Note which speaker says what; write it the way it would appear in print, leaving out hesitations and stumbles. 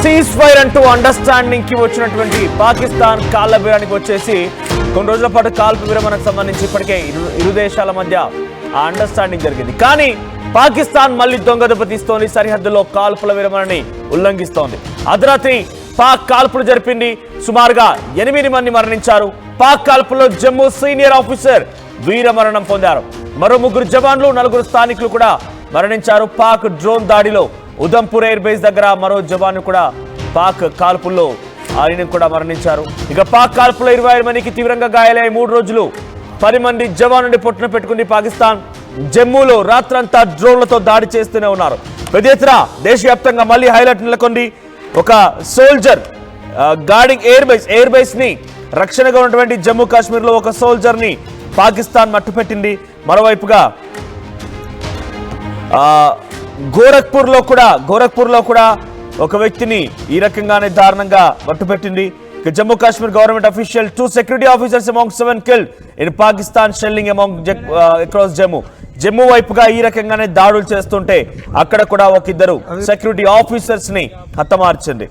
Speaker 1: Cease fire అంటూ understanding కి వచ్చినటువంటి పాకిస్తాన్ కాళ్ల బేరానికి వచ్చేసి కొన్ని రోజుల పాటు కాల్పు విరమణకు సంబంధించి ఇప్పటికే ఇరు దేశాల మధ్య ఆ అండర్స్టాండింగ్ జరిగింది. కానీ పాకిస్తాన్ మళ్ళీ దొంగదెబ్బ తీస్తోంది. సరిహద్దులో కాల్పుల విరమణని ఉల్లంఘిస్తోంది. అర్ధరాత్రి పాక్ కాల్పులు జరిపింది. సుమారుగా 8 మంది మరణించారు. పాక్ కాల్పుల్లో జమ్మూ సీనియర్ ఆఫీసర్ వీరమరణం పొందారు. మరో 3 జవాన్లు 4 స్థానికులు కూడా మరణించారు. పాక్ డ్రోన్ దాడిలో ఉదంపూర్ ఎయిర్ బేస్ దగ్గర మరో జవాను కూడా పాక్ కాల్పుల్లో ఆయన కూడా మరణించారు. ఇక పాక్ కాల్పుల్లో 25 మందికి తీవ్రంగా గాయాలయ్యాయి. 3 రోజులు 10 మంది జవానుని పొట్టున పెట్టుకుంది పాకిస్తాన్. జమ్మూలో రాత్రంతా డ్రోన్లతో దాడి చేస్తూనే ఉన్నారు. పెద్ద ఎత్తున దేశవ్యాప్తంగా మళ్ళీ హైలైట్ నెలకొంది. ఒక సోల్జర్ గార్డింగ్ ఎయిర్ బేస్ ని రక్షణగా ఉన్నటువంటి జమ్మూ కాశ్మీర్ లో ఒక సోల్జర్ ని పాకిస్తాన్ మట్టుపెట్టింది. మరోవైపుగా గోరఖ్పూర్ లో కూడా ఒక వ్యక్తిని ఈ రకంగానే దారుణంగా మట్టుపెట్టింది. Jammu Kashmir government official 2 security officers among 7 killed in Pakistan shelling among across Jammu వైపుగా ఈ రకంగానే దాడులు చేస్తుంటే అక్కడ కూడా ఒక 2 సెక్యూరిటీ ఆఫీసర్స్ ని హతమార్చింది.